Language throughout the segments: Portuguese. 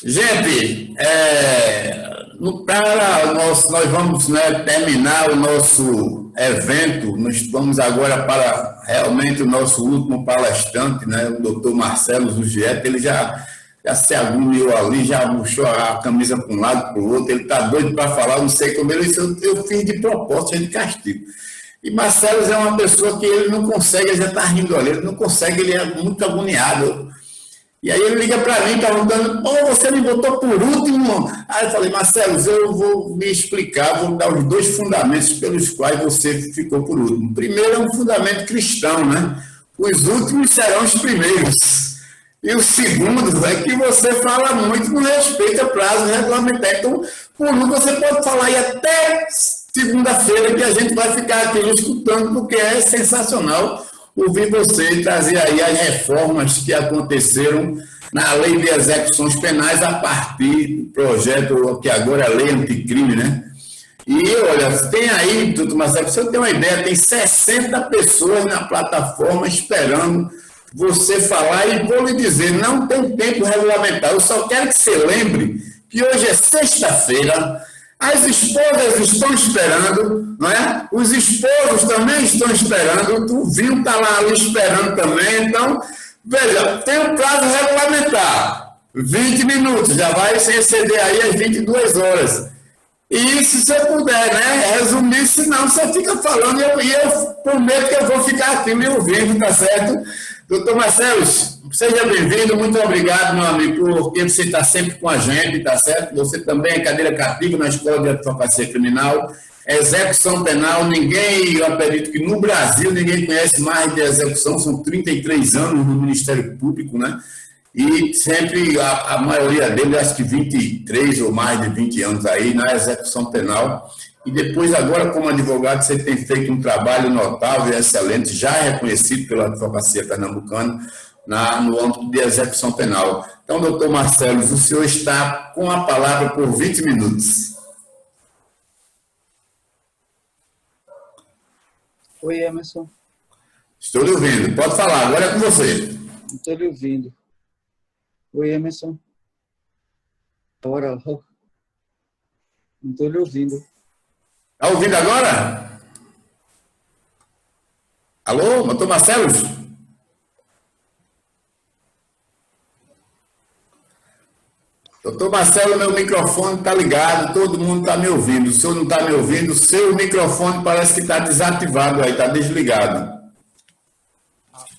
Gente, nós vamos, né, terminar o nosso evento. Nós vamos agora para realmente o nosso último palestrante, né, o doutor Marcelo Zugieto. Ele já se agoniou ali, já puxou a camisa para um lado, para o outro. Ele está doido para falar, não sei como ele. Isso eu fiz de propósito, de castigo. E Marcelo é uma pessoa que ele não consegue, ele já está rindo ali, ele não consegue, ele é muito agoniado. E aí ele liga para mim perguntando, você me botou por último? Aí eu falei, Marcelo, eu vou me explicar, vou dar os dois fundamentos pelos quais você ficou por último. Primeiro é um fundamento cristão, né? Os últimos serão os primeiros. E o segundo é que você fala muito com respeito a prazo regulamentar. Então, por último, você pode falar aí até segunda-feira que a gente vai ficar aqui escutando, porque é sensacional ouvir você trazer aí as reformas que aconteceram na lei de execuções penais a partir do projeto que agora é a lei anticrime, né? E olha, tem aí, doutor Marcelo, para você ter uma ideia, tem 60 pessoas na plataforma esperando você falar e vou lhe dizer, não tem tempo regulamentar. Eu só quero que você lembre que hoje é sexta-feira, as esposas estão esperando, não é? Os esposos também estão esperando, o Vinho está lá ali esperando também. Então, veja, tem um prazo regulamentar, 20 minutos, já vai se exceder aí às 22 horas. E se você puder, né, resumir, senão você fica falando e eu prometo que eu vou ficar aqui me ouvindo, tá certo? Doutor Marcelo, seja bem-vindo, muito obrigado, meu amigo, porque você está sempre com a gente, tá certo? Você também é cadeira cativa na Escola de Advocacia Criminal, execução penal, eu acredito que no Brasil ninguém conhece mais de execução, são 33 anos no Ministério Público, né? E sempre a maioria deles, acho que 23 ou mais de 20 anos aí na execução penal. E depois, agora, como advogado, você tem feito um trabalho notável e excelente, já reconhecido pela advocacia pernambucana, no âmbito de execução penal. Então, doutor Marcelo, o senhor está com a palavra por 20 minutos. Oi, Emerson. Estou lhe ouvindo. Pode falar, agora é com você. Estou lhe ouvindo. Oi, Emerson. Agora, não estou lhe ouvindo. Está ouvindo agora? Alô, doutor Marcelo? Doutor Marcelo, meu microfone está ligado, todo mundo está me ouvindo. O senhor não está me ouvindo, o seu microfone parece que está desativado aí, está desligado.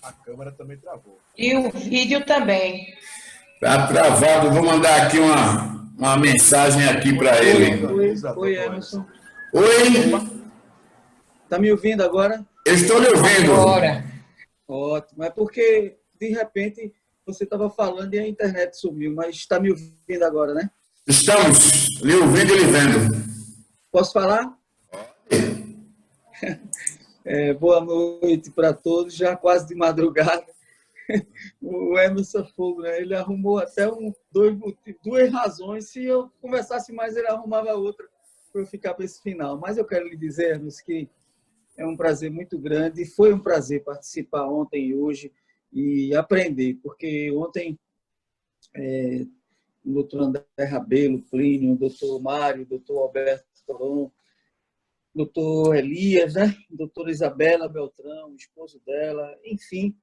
A câmera também travou. E o vídeo também. Está travado, vou mandar aqui uma mensagem aqui para ele. Oi, Emerson. Oi? Está me ouvindo agora? Eu estou lhe ouvindo. Agora. Ótimo, é porque, de repente, você estava falando e a internet sumiu, mas está me ouvindo agora, né? Estamos lhe ouvindo e lhe vendo. Posso falar? Boa noite para todos, já quase de madrugada. O Emerson Fogo, né? Ele arrumou até duas razões. Se eu conversasse mais, ele arrumava outra para eu ficar para esse final. Mas eu quero lhe dizer, Emerson, que é um prazer muito grande. Foi um prazer participar ontem e hoje e aprender, porque ontem o doutor André Rabelo, Plínio, o doutor Mário, o doutor Alberto Toron, o doutor Elias, né? A doutora Isabela Beltrão, o esposo dela, enfim,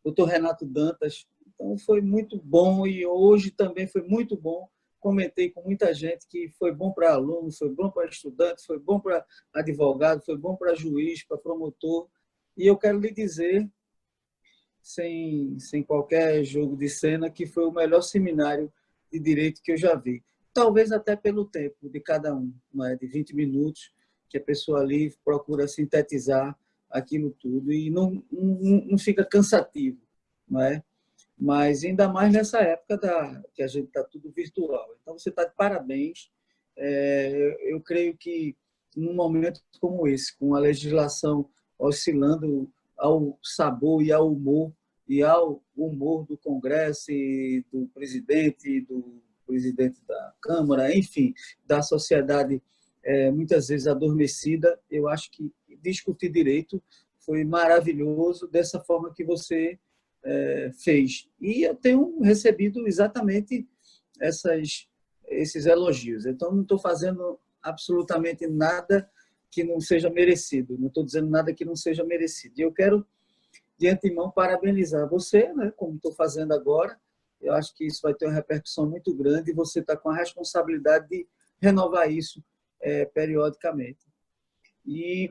doutor Renato Dantas. Então, foi muito bom e hoje também foi muito bom. Comentei com muita gente que foi bom para aluno, foi bom para estudante, foi bom para advogado, foi bom para juiz, para promotor. E eu quero lhe dizer, sem qualquer jogo de cena, que foi o melhor seminário de direito que eu já vi. Talvez até pelo tempo de cada um, não é? De 20 minutos, que a pessoa ali procura sintetizar aquilo tudo e não fica cansativo, não é? Mas ainda mais nessa época que a gente está tudo virtual. Então, você está de parabéns. Eu creio que num momento como esse, com a legislação oscilando ao sabor e ao humor do Congresso e do presidente da Câmara, enfim, da sociedade muitas vezes adormecida, eu acho que discutir direito foi maravilhoso dessa forma que você fez. E eu tenho recebido exatamente esses elogios. Então, não estou fazendo absolutamente nada que não seja merecido, não estou dizendo nada que não seja merecido. E eu quero, de antemão, parabenizar você, né, como estou fazendo agora. Eu acho que isso vai ter uma repercussão muito grande e você está com a responsabilidade de renovar isso periodicamente. E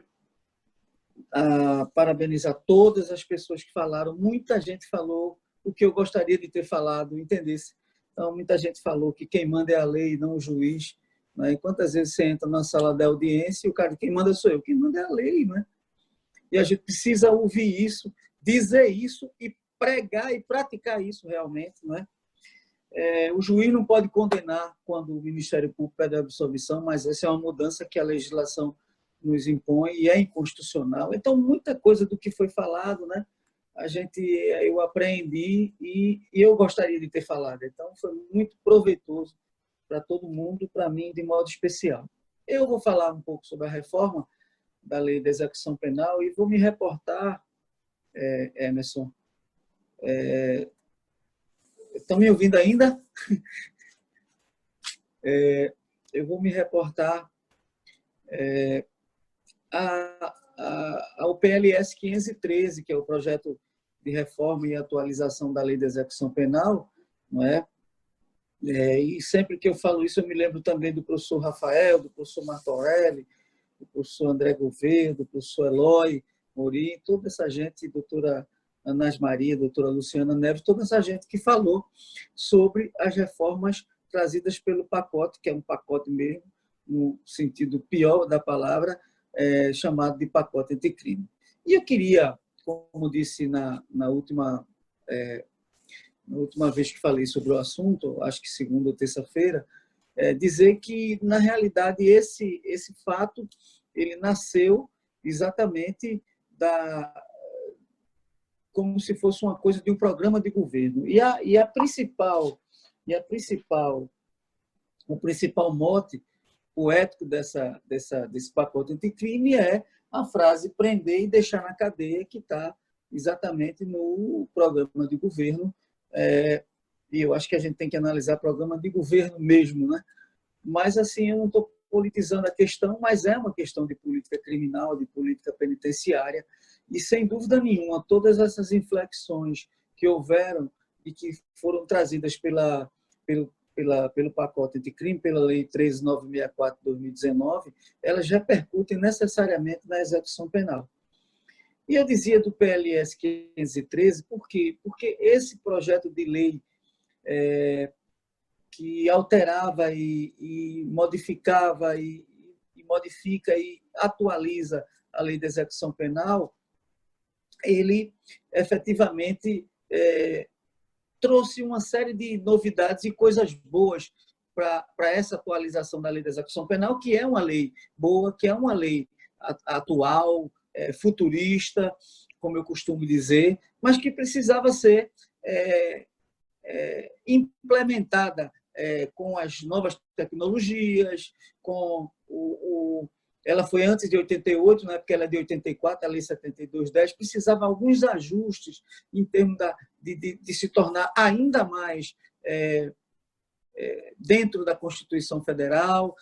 parabenizar todas as pessoas que falaram. Muita gente falou o que eu gostaria de ter falado, entendesse? Então, muita gente falou que quem manda é a lei, não o juiz. Né? E quantas vezes você entra na sala da audiência e o cara, quem manda sou eu, quem manda é a lei. Né? E a gente precisa ouvir isso, dizer isso e pregar e praticar isso realmente. Né? O juiz não pode condenar quando o Ministério Público pede absolvição, mas essa é uma mudança que a legislação nos impõe e é inconstitucional. Então, muita coisa do que foi falado, né, eu aprendi e eu gostaria de ter falado. Então, foi muito proveitoso para todo mundo, para mim, de modo especial. Eu vou falar um pouco sobre a reforma da Lei da Execução Penal e vou me reportar, Emerson. Estão me ouvindo ainda? Eu vou me reportar ao PLS 513, que é o projeto de reforma e atualização da Lei de Execução Penal, não é? E sempre que eu falo isso, eu me lembro também do professor Rafael, do professor Martorelli, do professor André Gouveia, do professor Eloy Mori, toda essa gente, doutora Anás Maria, doutora Luciana Neves, toda essa gente que falou sobre as reformas trazidas pelo pacote, que é um pacote mesmo, no sentido pior da palavra, chamado de pacote anticrime. E eu queria, como disse na última vez que falei sobre o assunto, acho que segunda ou terça-feira, dizer que, na realidade, esse fato ele nasceu exatamente como se fosse uma coisa de um programa de governo. O principal mote poético desse pacote anticrime é a frase prender e deixar na cadeia, que está exatamente no programa de governo. E eu acho que a gente tem que analisar programa de governo mesmo, né? Mas, assim, eu não estou politizando a questão, mas é uma questão de política criminal, de política penitenciária, e, sem dúvida nenhuma, todas essas inflexões que houveram e que foram trazidas pelo pacote anticrime, pela Lei 13.964 de 2019, elas repercutem necessariamente na execução penal. E eu dizia do PLS 513, por quê? Porque esse projeto de lei que alterava e modificava e modifica e atualiza a Lei de Execução Penal, ele efetivamente trouxe uma série de novidades e coisas boas para essa atualização da Lei de Execução Penal, que é uma lei boa, que é uma lei atual, futurista, como eu costumo dizer, mas que precisava ser implementada com as novas tecnologias, ela foi antes de 88, né, porque ela é de 84, a Lei 7210, precisava alguns ajustes em termos de se tornar ainda mais dentro da Constituição Federal,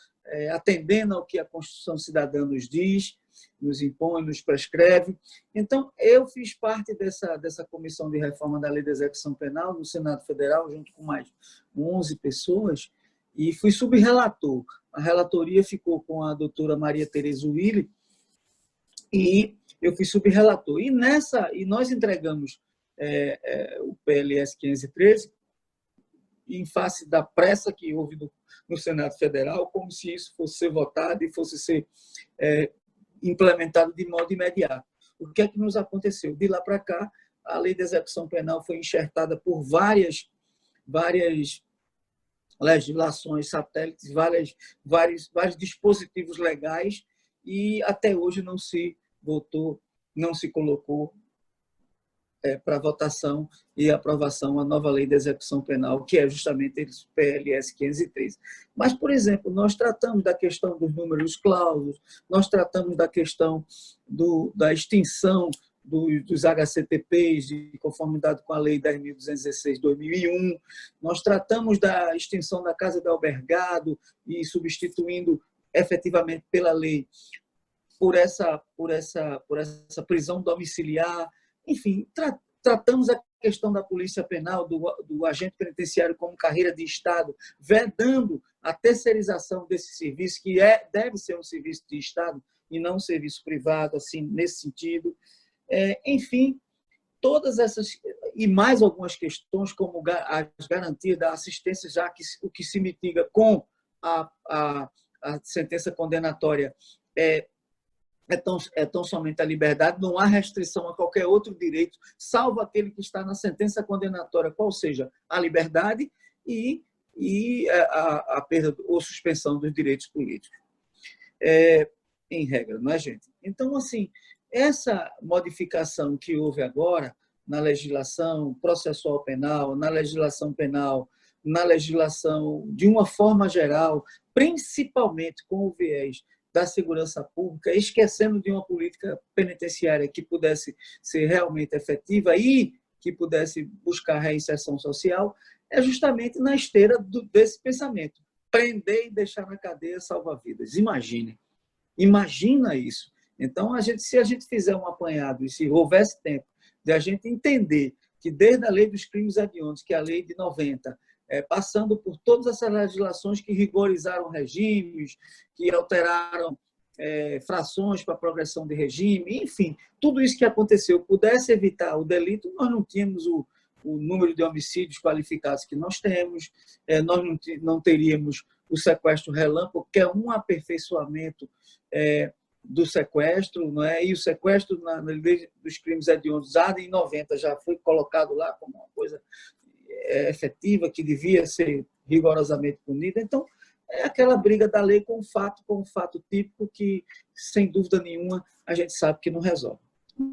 atendendo ao que a Constituição Cidadã nos diz, nos impõe, nos prescreve. Então, eu fiz parte dessa comissão de reforma da Lei de Execução Penal no Senado Federal, junto com mais 11 pessoas, e fui subrelator. A relatoria ficou com a doutora Maria Tereza Willi, e eu fui subrelator. E nós entregamos o PLS 513 em face da pressa que houve no Senado Federal, como se isso fosse ser votado e fosse ser implementado de modo imediato. O que é que nos aconteceu? De lá para cá, a Lei de Execução Penal foi enxertada por várias legislações satélites, vários dispositivos legais, e até hoje não se votou, não se colocou para votação e aprovação a nova Lei de Execução Penal, que é justamente esse PLS 513. Mas, por exemplo, nós tratamos da questão dos números clausos, nós tratamos da questão da extinção dos HCTPs, de conformidade com a Lei 10.216/2001. Nós tratamos da extinção da casa de albergado e substituindo efetivamente pela lei por essa prisão domiciliar. Enfim, tratamos a questão da polícia penal, do agente penitenciário como carreira de Estado, vedando a terceirização desse serviço, que deve ser um serviço de Estado e não um serviço privado, assim, nesse sentido. Enfim, todas essas e mais algumas questões, como as garantias da assistência, já que o que se mitiga com a sentença condenatória é tão somente a liberdade, não há restrição a qualquer outro direito, salvo aquele que está na sentença condenatória, qual seja a liberdade e a perda ou suspensão dos direitos políticos. Em regra, não é, gente? Então, assim, essa modificação que houve agora na legislação processual penal, na legislação penal, na legislação de uma forma geral, principalmente com o viés da segurança pública, esquecendo de uma política penitenciária que pudesse ser realmente efetiva e que pudesse buscar reinserção social, é justamente na esteira desse pensamento. Prender e deixar na cadeia salva vidas. Imagina isso. Então, se a gente fizer um apanhado e se houvesse tempo de a gente entender que desde a lei dos crimes hediondos, que é a lei de 90, passando por todas essas legislações que rigorizaram regimes, que alteraram frações para a progressão de regime, enfim, tudo isso que aconteceu pudesse evitar o delito, nós não tínhamos o número de homicídios qualificados que nós temos, nós não teríamos o sequestro relâmpago, que é um aperfeiçoamento do sequestro, não é? E o sequestro na lei dos crimes hediondos, em 90, já foi colocado lá como uma coisa efetiva, que devia ser rigorosamente punida. Então, é aquela briga da lei com o fato típico que, sem dúvida nenhuma, a gente sabe que não resolve.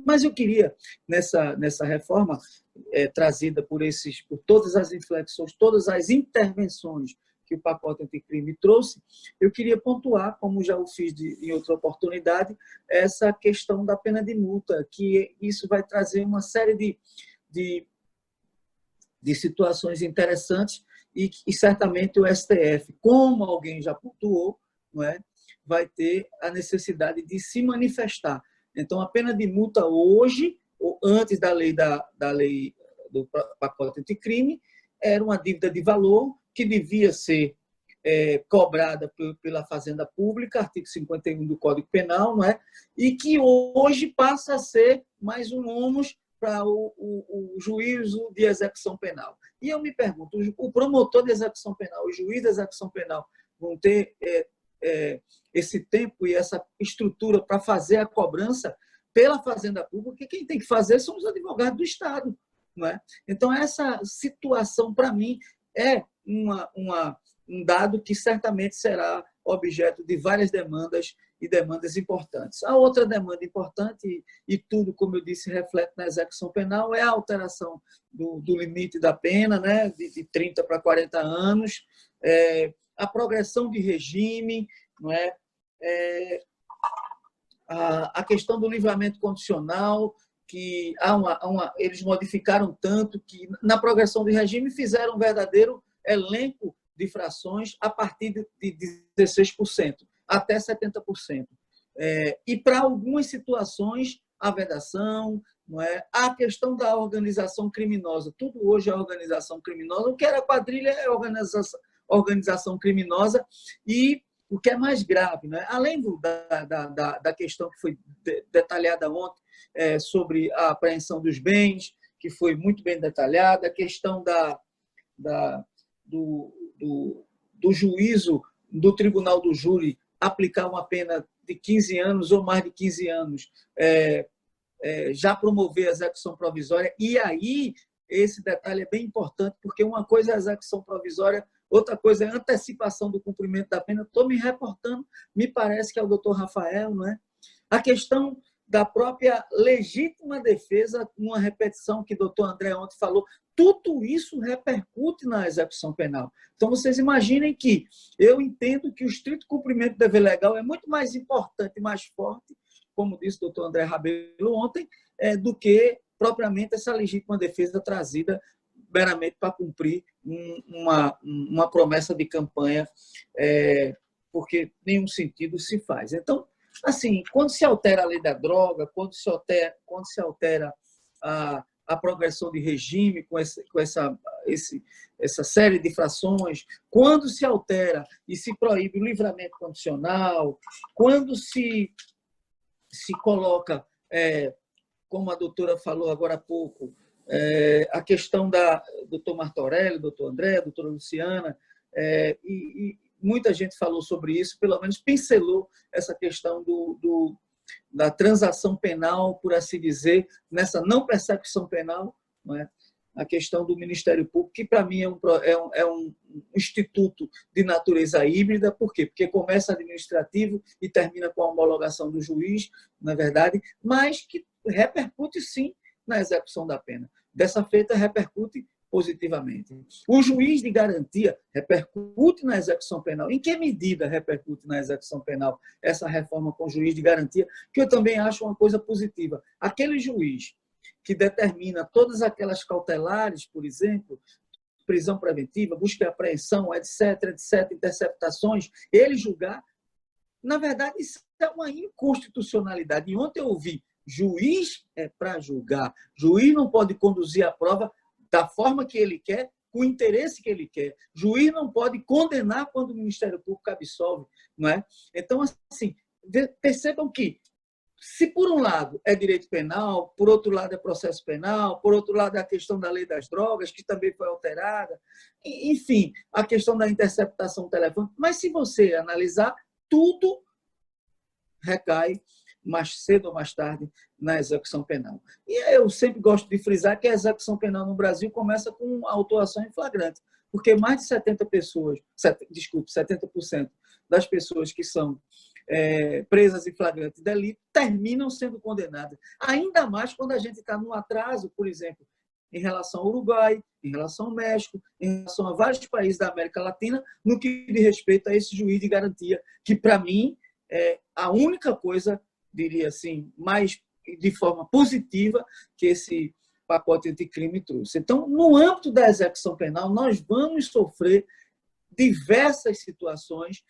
Mas eu queria, nessa reforma trazida por todas as inflexões, todas as intervenções que o pacote anticrime trouxe, eu queria pontuar, como já o fiz em outra oportunidade, essa questão da pena de multa, que isso vai trazer uma série de situações interessantes e certamente o STF, como alguém já pontuou, não é, vai ter a necessidade de se manifestar. Então, a pena de multa hoje, ou antes da lei do pacote anticrime, era uma dívida de valor que devia ser cobrada pela Fazenda Pública, artigo 51 do Código Penal, não é? E que hoje passa a ser mais um ônus para o juízo de execução penal. E eu me pergunto, o promotor de execução penal, o juiz de execução penal, vão ter esse tempo e essa estrutura para fazer a cobrança pela Fazenda Pública, porque quem tem que fazer são os advogados do Estado, não é? Então, essa situação, para mim, é um dado que certamente será objeto de várias demandas e demandas importantes. A outra demanda importante, e tudo, como eu disse, reflete na execução penal, é a alteração do limite da pena, né, de 30 para 40 anos, a progressão de regime, não é? A questão do livramento condicional, que eles modificaram tanto que, na progressão de regime, fizeram um verdadeiro elenco de frações a partir de 16%, até 70%. E, para algumas situações, a vedação, não é? A questão da organização criminosa. Tudo hoje é organização criminosa. O que era quadrilha é organização criminosa. E o que é mais grave, né? Além da questão que foi detalhada ontem, sobre a apreensão dos bens, que foi muito bem detalhada, a questão do juízo do Tribunal do Júri aplicar uma pena de 15 anos ou mais de 15 anos, já promover a execução provisória. E aí, esse detalhe é bem importante, porque uma coisa é a execução provisória, outra coisa é a antecipação do cumprimento da pena. Estou me reportando, me parece que é o doutor Rafael, não é? A questão da própria legítima defesa, uma repetição que o doutor André ontem falou, tudo isso repercute na execução penal. Então, vocês imaginem que eu entendo que o estrito cumprimento do dever legal é muito mais importante e mais forte, como disse o doutor André Rabelo ontem, do que propriamente essa legítima defesa trazida meramente para cumprir uma promessa de campanha, porque nenhum sentido se faz. Então, assim, quando se altera a lei da droga, quando se altera a progressão de regime com essa série de infrações, quando se altera e se proíbe o livramento condicional, quando se coloca, como a doutora falou agora há pouco, a questão da doutor Martorelli, doutor André, doutora Luciana, e muita gente falou sobre isso, pelo menos pincelou essa questão da transação penal, por assim dizer, nessa não percepção penal, não é? A questão do Ministério Público, que para mim é um instituto de natureza híbrida. Por quê? Porque começa administrativo e termina com a homologação do juiz, na verdade, mas que repercute, sim, na execução da pena. Dessa feita, repercute positivamente. O juiz de garantia repercute na execução penal. Em que medida repercute na execução penal essa reforma com o juiz de garantia, que eu também acho uma coisa positiva? Aquele juiz que determina todas aquelas cautelares, por exemplo, prisão preventiva, busca e apreensão, etc., interceptações, ele julgar, na verdade, isso é uma inconstitucionalidade. E ontem eu ouvi, juiz é para julgar, juiz não pode conduzir a prova da forma que ele quer, com o interesse que ele quer. Juiz não pode condenar quando o Ministério Público absolve, não é? Então, assim, percebam que, se por um lado é direito penal, por outro lado é processo penal, por outro lado é a questão da lei das drogas, que também foi alterada, enfim, a questão da interceptação telefônica, mas se você analisar, tudo recai mais cedo ou mais tarde na execução penal. E eu sempre gosto de frisar que a execução penal no Brasil começa com a autuação em flagrante, porque mais de 70% das pessoas que são presas em flagrante delito terminam sendo condenadas. Ainda mais quando a gente está num atraso, por exemplo, em relação ao Uruguai, em relação ao México, em relação a vários países da América Latina, no que diz respeito a esse juiz de garantia, que, para mim, é a única coisa, diria assim, mais de forma positiva que esse pacote anticrime trouxe. Então, no âmbito da execução penal, nós vamos sofrer diversas situações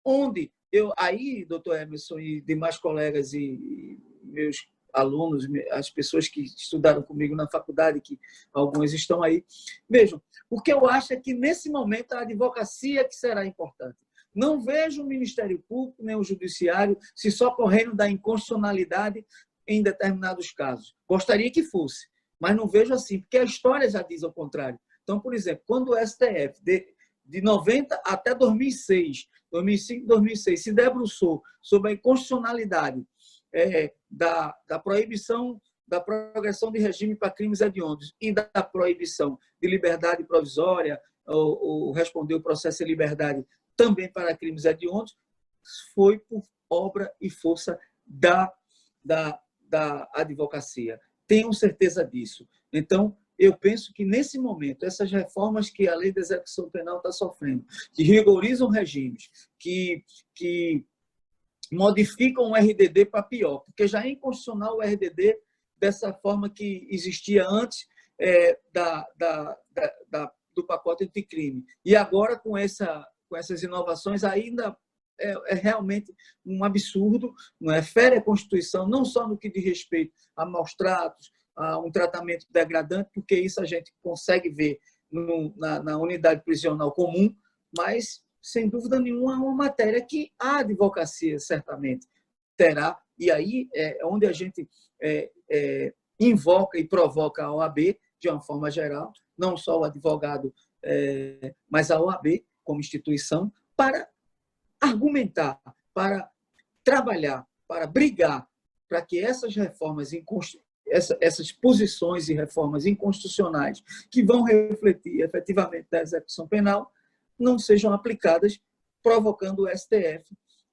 onde aí, doutor Emerson e demais colegas e meus alunos, as pessoas que estudaram comigo na faculdade, que alguns estão aí, vejam, o que eu acho é que, nesse momento, a advocacia que será importante. Não vejo o Ministério Público nem o Judiciário se socorrendo da inconstitucionalidade em determinados casos. Gostaria que fosse, mas não vejo assim, porque a história já diz ao contrário. Então, por exemplo, quando o STF, de 90 até 2006, 2005, 2006, se debruçou sobre a inconstitucionalidade da proibição da progressão de regime para crimes hediondos e da proibição de liberdade provisória, ou responder o processo em liberdade também para crimes hediondos, foi por obra e força da advocacia. Tenham certeza disso. Então, eu penso que, nesse momento, essas reformas que a lei de execução penal está sofrendo, que rigorizam regimes, que modificam o RDD para pior, porque já é inconstitucional o RDD dessa forma que existia antes do pacote anticrime. E agora, com essas inovações, ainda é realmente um absurdo, não é? Fere a Constituição, não só no que diz respeito a maus-tratos, a um tratamento degradante, porque isso a gente consegue ver na unidade prisional comum, mas, sem dúvida nenhuma, é uma matéria que a advocacia certamente terá, e aí é onde a gente invoca e provoca a OAB, de uma forma geral, não só o advogado, mas a OAB como instituição, para argumentar, para trabalhar, para brigar, para que essas reformas, essas posições e reformas inconstitucionais que vão refletir efetivamente da execução penal não sejam aplicadas, provocando o STF,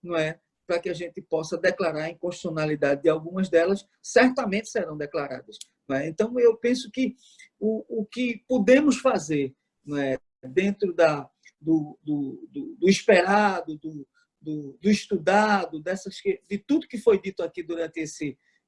não é? Para que a gente possa declarar a inconstitucionalidade de algumas delas, certamente serão declaradas. Não é? Então, eu penso que o que podemos fazer, não é? Dentro do esperado, do estudado, de tudo que foi dito aqui durante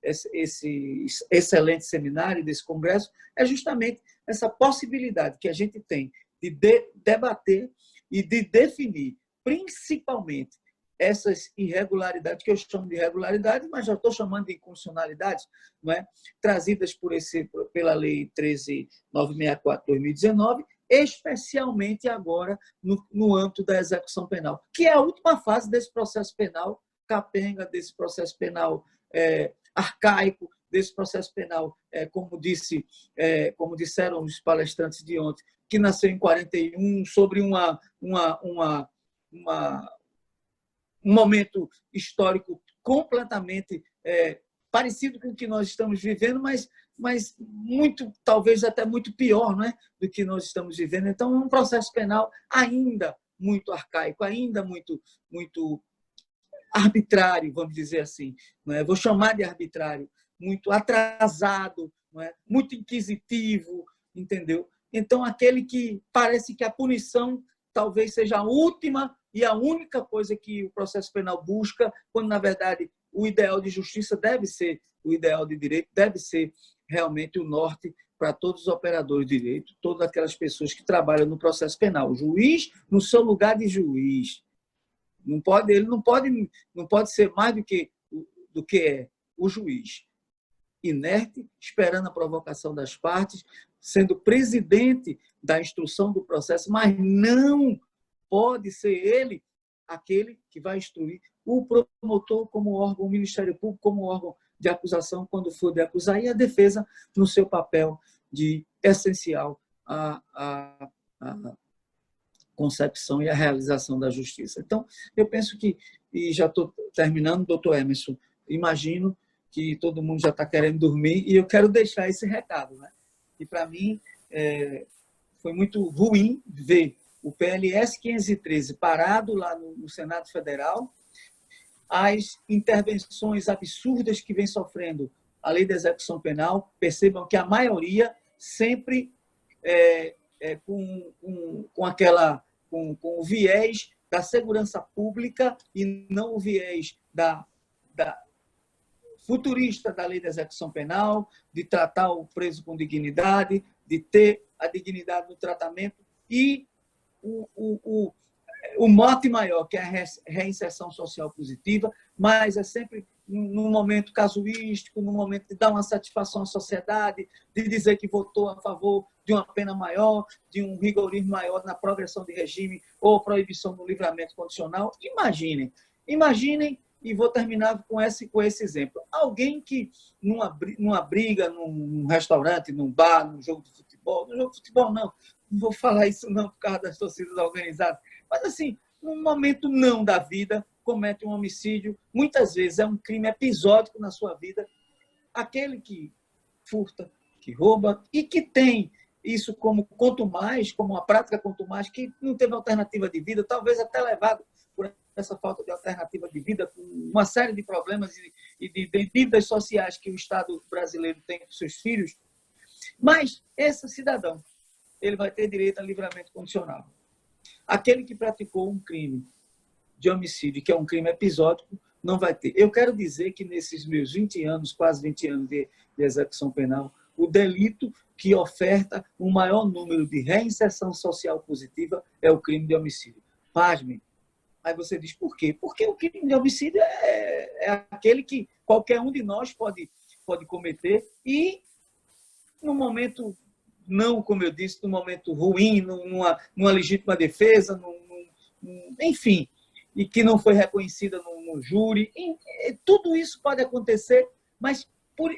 esse excelente seminário, desse congresso, é justamente essa possibilidade que a gente tem de debater e de definir, principalmente, essas irregularidades, que eu chamo de irregularidades, mas já estou chamando de inconstitucionalidades, não é? Trazidas pela Lei 13.964 de 2019, especialmente agora no âmbito da execução penal, que é a última fase desse processo penal capenga, desse processo penal arcaico, desse processo penal, como disseram os palestrantes de ontem, que nasceu em 41, sobre um momento histórico completamente parecido com o que nós estamos vivendo, mas muito, talvez até muito pior, não é, do que nós estamos vivendo. Então, é um processo penal ainda muito arcaico, ainda muito arbitrário, vamos dizer assim. Não é? Vou chamar de arbitrário, muito atrasado, não é? Muito inquisitivo, entendeu? Então, aquele que parece que a punição talvez seja a última e a única coisa que o processo penal busca, quando, na verdade, o ideal de justiça deve ser, o ideal de direito deve ser realmente o norte para todos os operadores de direito, todas aquelas pessoas que trabalham no processo penal. O juiz, no seu lugar de juiz, ele não pode ser mais do que é o juiz. Inerte, esperando a provocação das partes, sendo presidente da instrução do processo, mas não pode ser ele aquele que vai instruir o promotor como órgão, o Ministério Público como órgão de acusação, quando for de acusar, e a defesa no seu papel de essencial à concepção e à realização da justiça. Então, eu penso que, e já estou terminando, doutor Emerson, imagino que todo mundo já está querendo dormir, e eu quero deixar esse recado, né? E, para mim, foi muito ruim ver o PLS 513 parado lá no Senado Federal, as intervenções absurdas que vem sofrendo a lei da execução penal. Percebam que a maioria sempre com o viés da segurança pública e não o viés da futurista da lei da execução penal, de tratar o preso com dignidade, de ter a dignidade no tratamento e o mote maior, que é a reinserção social positiva, mas é sempre num momento casuístico, num momento de dar uma satisfação à sociedade, de dizer que votou a favor de uma pena maior, de um rigorismo maior na progressão de regime ou proibição do livramento condicional. Imaginem, e vou terminar com esse exemplo. Alguém que, numa briga, num restaurante, num bar, num jogo de futebol não vou falar isso não por causa das torcidas organizadas, mas assim, num momento não da vida, comete um homicídio, muitas vezes é um crime episódico na sua vida, aquele que furta, que rouba e que tem isso como contumaz, como uma prática contumaz, que não teve alternativa de vida, talvez até levado por essa falta de alternativa de vida, com uma série de problemas e de dívidas sociais que o Estado brasileiro tem com seus filhos, mas esse cidadão, ele vai ter direito a livramento condicional. Aquele que praticou um crime de homicídio, que é um crime episódico, não vai ter. Eu quero dizer que nesses meus 20 anos, quase 20 anos de execução penal, o delito que oferta o maior número de reinserção social positiva é o crime de homicídio. Pasmem. Aí você diz, por quê? Porque o crime de homicídio é aquele que qualquer um de nós pode cometer e, no momento, não, como eu disse, num momento ruim, numa legítima defesa, enfim, e que não foi reconhecida no júri. Tudo isso pode acontecer, mas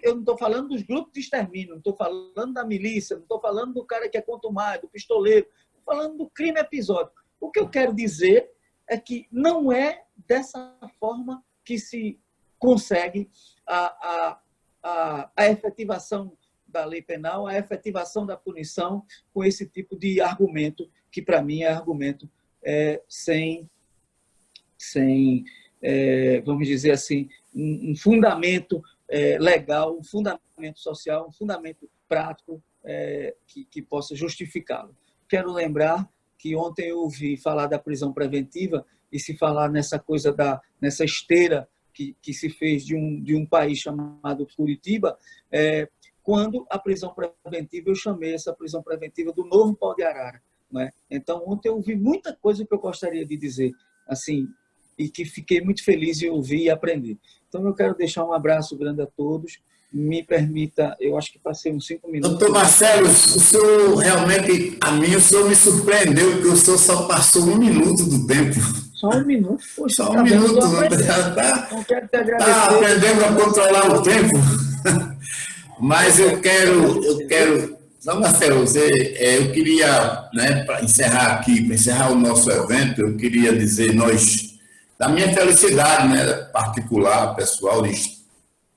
eu não estou falando dos grupos de extermínio, não estou falando da milícia, não estou falando do cara que é contumaz, do pistoleiro, estou falando do crime episódico. O que eu quero dizer é que não é dessa forma que se consegue a efetivação da lei penal, a efetivação da punição com esse tipo de argumento, que para mim é argumento sem vamos dizer assim, um fundamento legal, um fundamento social, um fundamento prático que possa justificá-lo. Quero lembrar que ontem eu ouvi falar da prisão preventiva e se falar nessa coisa nessa esteira que se fez de um país chamado Curitiba, quando a prisão preventiva, eu chamei essa prisão preventiva do novo Pau de Arara. Né? Então, ontem eu ouvi muita coisa que eu gostaria de dizer, assim, e que fiquei muito feliz em ouvir e aprender. Então, eu quero deixar um abraço grande a todos. Me permita, eu acho que passei uns 5 minutos. Doutor Marcelo, o senhor realmente, a mim, o senhor me surpreendeu, porque o senhor só passou 1 minuto do tempo. Só 1 minuto? Poxa, só 1 minuto, não quero te agradecer. Está aprendendo a controlar o tempo. Mas eu quero... Não, Marcelo, eu queria, né, para encerrar aqui, para encerrar o nosso evento, eu queria dizer, da minha felicidade, né, particular, pessoal, de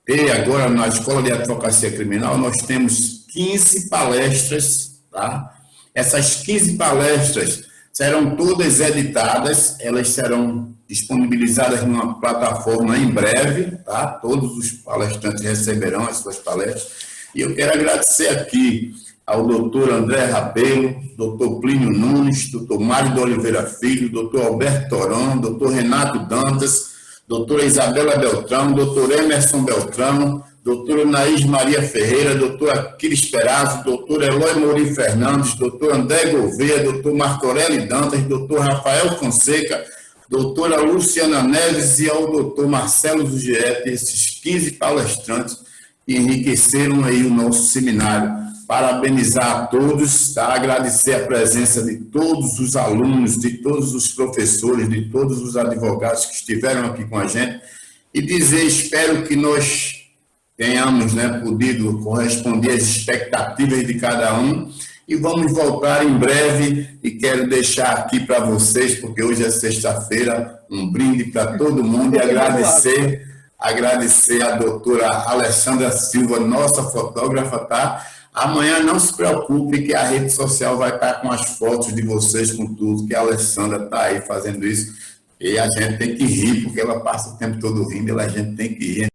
ter agora na Escola de Advocacia Criminal, nós temos 15 palestras, tá? Essas 15 palestras serão todas editadas, elas serão disponibilizadas numa plataforma em breve, tá? Todos os palestrantes receberão as suas palestras. E eu quero agradecer aqui ao doutor André Rabelo, doutor Plínio Nunes, doutor Mário de Oliveira Filho, doutor Alberto Torão, doutor Renato Dantas, doutora Isabela Beltrão, doutor Emerson Beltrão, doutora Naís Maria Ferreira, doutor Aquiles Perazzo, doutor Eloy Mouri Fernandes, doutor André Gouveia, doutor Martorelli Dantas, doutor Rafael Fonseca, doutora Luciana Neves e ao doutor Marcelo Zugiete, esses 15 palestrantes que enriqueceram aí o nosso seminário. Parabenizar a todos, tá? Agradecer a presença de todos os alunos, de todos os professores, de todos os advogados que estiveram aqui com a gente e dizer, espero que nós tenhamos, né, podido corresponder às expectativas de cada um e vamos voltar em breve e quero deixar aqui para vocês, porque hoje é sexta-feira, um brinde para todo mundo e agradecer a doutora Alexandra Silva, nossa fotógrafa, tá? Amanhã não se preocupe que a rede social vai estar com as fotos de vocês, com tudo, que a Alessandra está aí fazendo isso. E a gente tem que rir, porque ela passa o tempo todo rindo, a gente tem que rir.